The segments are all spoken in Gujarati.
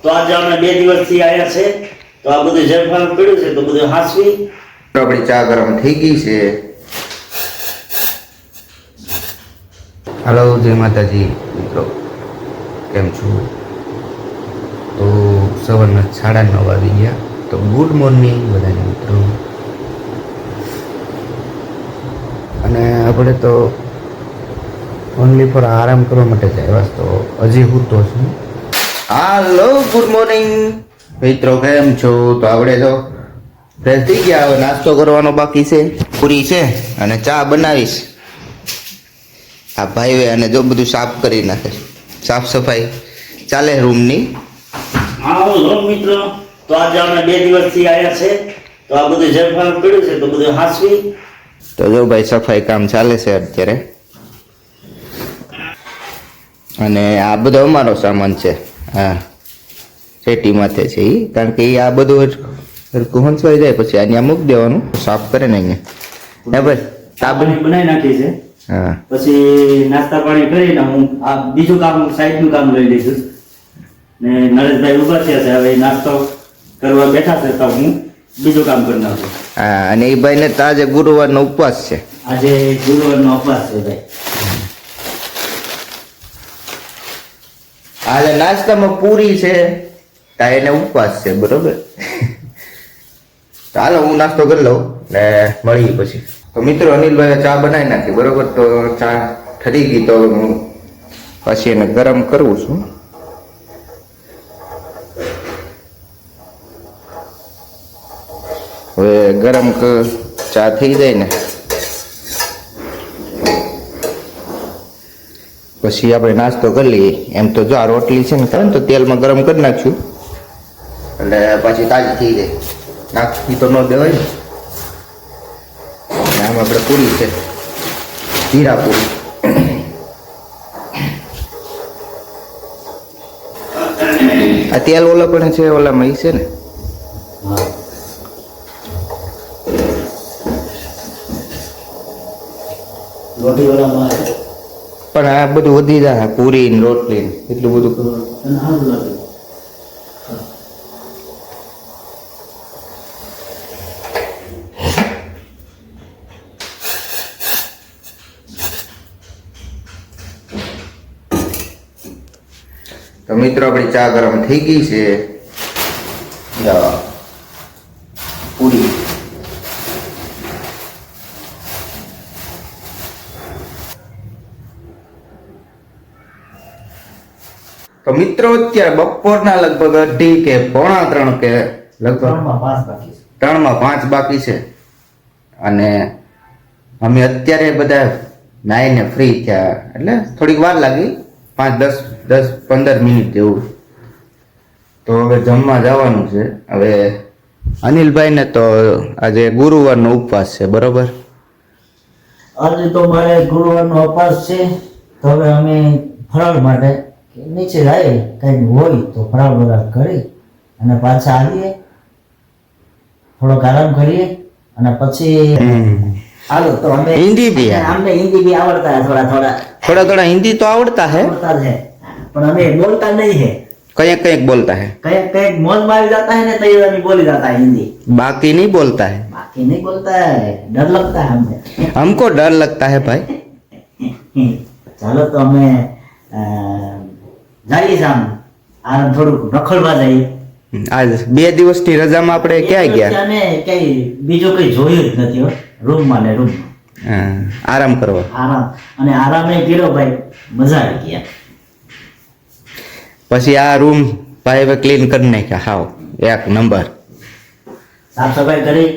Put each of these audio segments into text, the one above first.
તો આજે અમે 2 દિવસથી આવ્યા છે તો આ બધું જળફળ પડ્યું છે તો બધું હાંસવી આપણી ચા ગરમ થઈ ગઈ છે. હાલો, જય માતાજી મિત્રો, કેમ છો? તો સવારના 9:30 વાગી ગયા. તો ગુડ મોર્નિંગ બધાને મિત્રો. અને આપણે તો ઓનલી ફોર આરામ કરવા માટે જ આવ્યા, તો હજી હું તો છું. હાલો, ગુડ મોર્નિંગ મિત્રો, કેમ છો? તો આપણે તો ફ્રેશ થઈ ગયા. હવે નાસ્તો કરવાનો બાકી છે, પૂરી છે અને ચા બનાવીશ. આ ભાઈ અને જો બધું સાફ કરી નાખે, સાફ સફાઈ ચાલે રૂમની. હા મિત્રો, તો આજે અમે 2 દિવસથી આવ્યા છે તો આ બધું જળફળ પડ્યું છે તો બધું હાંસવી. તો જો ભાઈ સફાઈ કામ ચાલે છે અત્યારે. અને આ બધો અમારો સામાન છે. હા, સેટી માથે છે એ, કારણ કે એ આ બધું હંસવાઈ જાય પછી અહીંયા મૂકી દેવાનું, સાફ કરે ને અહીંયા. હે ભાઈ, સાબણી બનાવી નાખી છે. હા, પછી નાસ્તા પાણી કરીને હું આ બીજું કામ સાઈડનું કામ લઈ લઈશું. ને નરેશભાઈ ઉભા થયા છે, હવે નાસ્તો કરવા બેઠા છે તો હું બીજું કામ કરી નાખું. હા, અને એ ભાઈને તો આજે ગુરુવારનો ઉપવાસ છે. આજે ગુરુવારનો ઉપવાસ છે ભાઈ. આજે નાસ્તામાં પૂરી છે, તા એને ઉપવાસ છે, બરોબર. ચાલો હું નાસ્તો કરી લઉં ને મળીએ પછી. તો મિત્રો, અનિલભાઈ ચા બનાવી નાખી, બરોબર. તો ચા ઠરી ગઈ તો હું પછી એને ગરમ કરું છું. હવે ગરમ ચા થઈ જાય ને પછી આપણે નાસ્તો કરી લઈએ. એમ તો જો આ રોટલી છે ને ખાય ને તો તેલમાં ગરમ કરી નાખશું એટલે પછી તાજી થઈ જાય. નાખી તો ન દેવાય ને. આમ આપણે પૂરી છે, જીરા પૂરી. આ તેલ ઓલા પણ છે, ઓલામાં છે ને. રોટી વાળામાં પણ આ બધું વધી જાય, પૂરી ને રોટલી ને એટલું બધું કરું. તો મિત્રો, આપણી ચા ગરમ થઈ ગઈ છે. પૂરી તો મિત્રો, અત્યારે બપોરના લગભગ 2:30 કે 2:45 કે લગભગ 3:05 બાકી છે. અને અમે અત્યારે બધા નાઈને ફ્રી થયા, એટલે થોડીક વાર લાગી, 5-10-15 મિનિટ જેવું. તો હવે જમવા જવાનું છે. હવે અનિલભાઈ ને તો આજે ગુરુવારનો ઉપવાસ છે, બરોબર. આજે તો મારે ગુરુવારનો ઉપવાસ છે તો હવે અમે ફરાળ માટે નીચે જાય, કઈ હોય તો ફરાળ બરાળ કરી અને પાછા આવીએ, થોડોક આરામ કરીએ અને પછી હાલો. તો અમે હિન્દી ભી અમને હિન્દી भी आवड़ता है, थोड़ा हिंदी तो आवड़ता है, पर हमें बोलता नहीं है. कहीं कहीं बोलता है, कहीं मौज में जाता है ना तो ये नहीं बोली जाता है हिंदी, बाकी नहीं बोलता है. बाकी नहीं बोलता है, डर लगता है हमें. हमको डर लगता है भाई. ચાલો તો અમે જઈએ જામ આ થોડુંક રખડવા જઈએ. આજ 2 દિવસની રજામાં આપણે ક્યાં ગયા? અમે કઈ બીજું કઈ જોયું જ નથી હો. રૂમમાં ને રૂમમાં આરામ કરવા. આરામ અને આરામ એ કર્યો ભાઈ, મજા આવી ગયા. પછી આ રૂમ ભાઈ હવે ક્લીન કરી નાખ્યા, હાવ એક નંબર સાફ સફાઈ કરી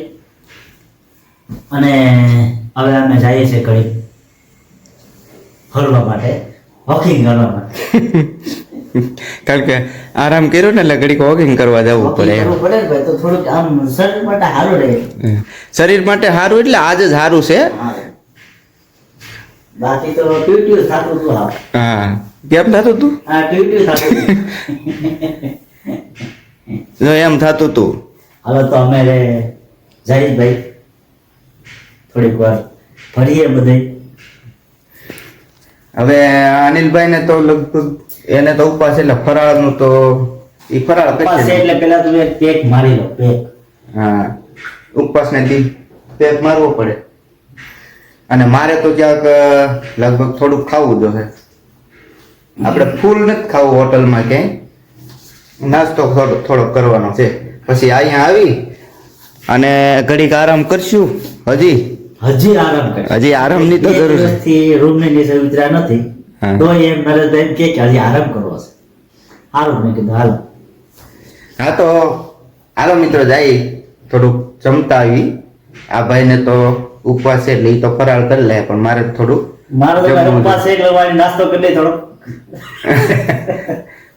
અને હવે અમે જઈએ છીએ ઘડી ફરવા માટે, વોકિંગ કરવા માટે. કારણ કે આરામ કર્યો ને એટલે ઘડીક વોકિંગ કરવા જવું પડે. કરવું પડે ને ભાઈ, તો થોડુંક આમ શરીર માટે સારું રહે. શરીર માટે સારું એટલે આજે જ સારું છે. બાકી તો ટ્યુટ્યુ થતું હતું. હા, કેમ થતું તું? હા, ટ્યુટ્યુ થતું હતું. જો એમ થતું તું. હવે તો અમે જઈએ ભાઈ, થોડીક વાર ફરીએ બધે. હવે અનિલભાઈ ને તો લગભગ એને તો ઉપવાસ એટલે ફરાળનું તો એ ફરાળ ઉપવાસ છે કરી એટલે પેલા તું એક પેક મારી લો, પેક. હા ઉપવાસને દી પેક મારવો પડે. અને મારે તો ક્યાંક લગભગ થોડુંક ખાવું જોઈએ. આપણે ફૂલ નથી ખાવું હોટલમાં ક્યાંય, નાસ્તો થોડોક કરવાનો છે. પછી અહીંયા આવી અને ઘડીક આરામ કરશું. હજી આરામ કરે. હજી આરામની તો જરૂર છે. થી રૂમ ની નીચે ઉતર્યા નથી. હા. તો એમ નરેશભાઈ કે હજી આરામ કરવો છે. સારું, મેં કીધું હાલો. હા તો હાલો મિત્રો જાય થોડુંક જમતા આવી. આ ભાઈને તો ઉપવાસ છે એટલે ઈ તો ફરાળ કરી લે, પણ મારે થોડુંક મારો તો જમવું ઉપવાસ છે એટલે વાળી નાસ્તો કરી લઈ થોડો.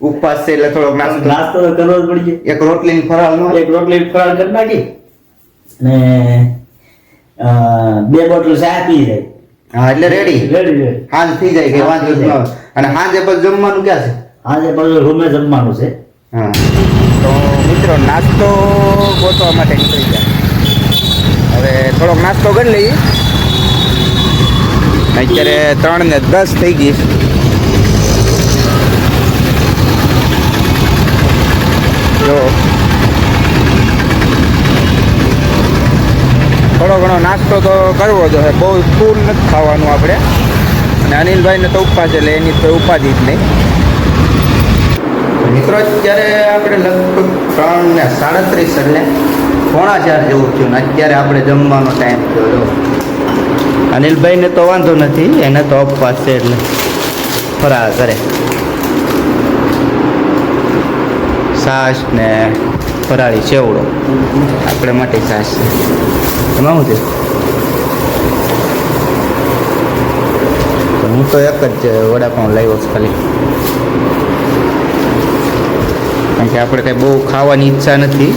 ઉપવાસ છે એટલે થોડોક નાસ્તો નાસ્તો તો કરવો જ પડશે. એક રોટલી ફરાળ નો એક રોટલી ફરાળ કરી નાખી ને 2 બોટલ ચા પી જાય. હા એટલે રેડી રેડી. હાંજ થઈ જાય કે વાંધો જ ન આવે. અને હાંજે પછી જમવાનું ક્યાં છે? આજે પાછું રૂમે જમવાનું છે. હા તો મિત્રો નાસ્તો ગોતવા માટે નીકળી ગયા. હવે થોડોક નાસ્તો કરી લઈએ. અત્યારે 3:10 થઈ ગઈ. જો થોડો ઘણો નાસ્તો તો કરવો જોઈએ, બહુ ફૂલ નથી ખાવાનું આપણે. અને અનિલભાઈને તો ઉપવાસ એટલે એની તો ઉપાધિ જ નહીં. મિત્રો અત્યારે આપણે લગભગ 3:37 એટલે 3:45 જેવું થયું ને અત્યારે આપણે જમવાનો ટાઈમ થયો. જો અનિલભાઈને તો વાંધો નથી, એને તો ઉપવાસ છે એટલે ફરાળ કરે. છાશ ને ફરાળી ચેવડો આપણે માટે છાશ છે. એમાં શું છે? હું તો એક જ વડાપાઉં લાવ્યો છું ખાલી, કારણ કે આપણે કંઈ બહુ ખાવાની ઈચ્છા નથી,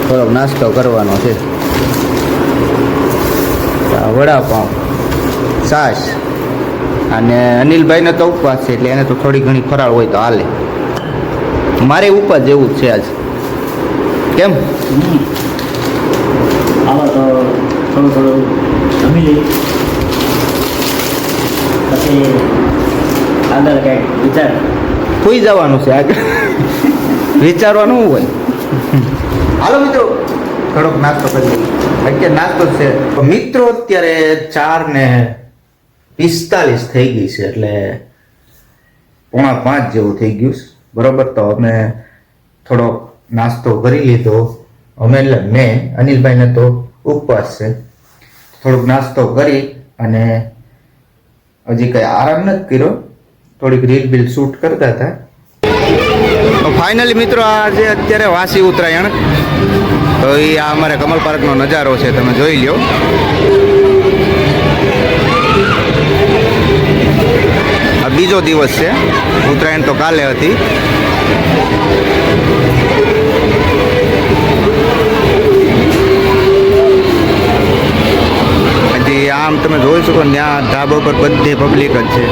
થોડોક નાસ્તો કરવાનો છે. વડાપાઉં, છાશ. અને અનિલભાઈને તો ઉપવાસ છે એટલે એને તો થોડી ઘણી ફરાળ હોય તો હાલે. મારે ઉપવાસ જેવું જ છે આજ. કેમ? આમાં તો થોડું જમી લઈ પછી આગળ કંઈક વિચાર. સુઈ જવાનું છે આગળ, વિચારવાનું શું હોય? હાલો મિત્રો થોડોક નાસ્તો કરી લઈએ. અત્યારે નાસ્તો જ છે તો મિત્રો અત્યારે 4:45 થઈ ગઈ છે એટલે 4:45 જેવું થઈ ગયું છે. બરોબર, તો અમે થોડોક નાસ્તો કરી લીધો. અમે એટલે મેં, અનિલભાઈને તો ઉપવાસ છે, થોડોક નાસ્તો કરી અને હજી કંઈ આરામ નથી કર્યો, થોડીક રીલ બિલ શૂટ કરતા હતા. તો ફાઇનલી મિત્રો આજે અત્યારે વાસી ઉત્તરાયણ, તો એ આ અમારે કમલ પાર્કનો નજારો છે, તમે જોઈ લ્યો. આ બીજો દિવસ છે, ઉત્તરાયણ તો કાલે હતી. હજી આમ તમે જોઈ શકો ને ત્યાં ધાબા પર બધી પબ્લિક જ છે.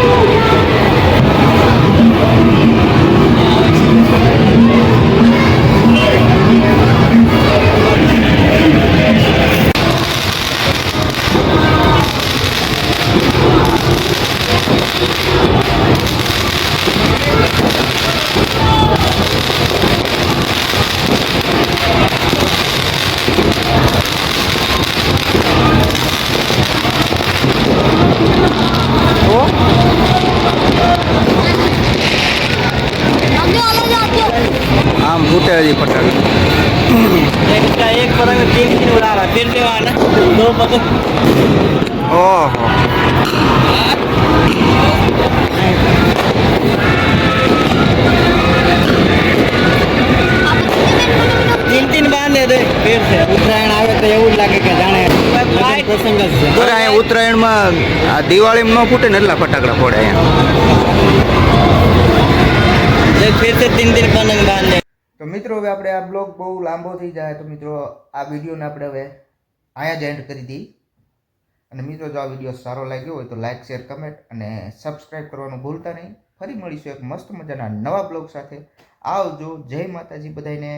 આમ ફૂટે હજી પટાક. एक पतंग 3 उड़ा रहा, फिर से वाला 2 पतंग. ઓહો, तीन बांधे दे फिर से. ઉત્તરાયણ આવે તો એવું જ લાગે કે જાણે પ્રસંગ જ છે. અરે અહીંયા ઉત્તરાયણમાં આ દિવાળીમાં ન ફૂટે ને એટલા ફટાકડા ફોડે અહીંયા. फिर से 3 पतंग बांधे. તો મિત્રો હવે આપણે આ બ્લોગ બહુ લાંબો થઈ જાય, તો મિત્રો આ વિડીયોને આપણે હવે અહીંયા જ એન્ડ કરી દઈએ. અને મિત્રો જો આ વિડીયો સારો લાગ્યો હોય તો લાઈક, શેર, કમેન્ટ અને સબસ્ક્રાઈબ કરવાનું ભૂલતા નહીં. ફરી મળીશું એક મસ્ત મજાના નવા બ્લોગ સાથે. આવજો. જય માતાજી બધાને.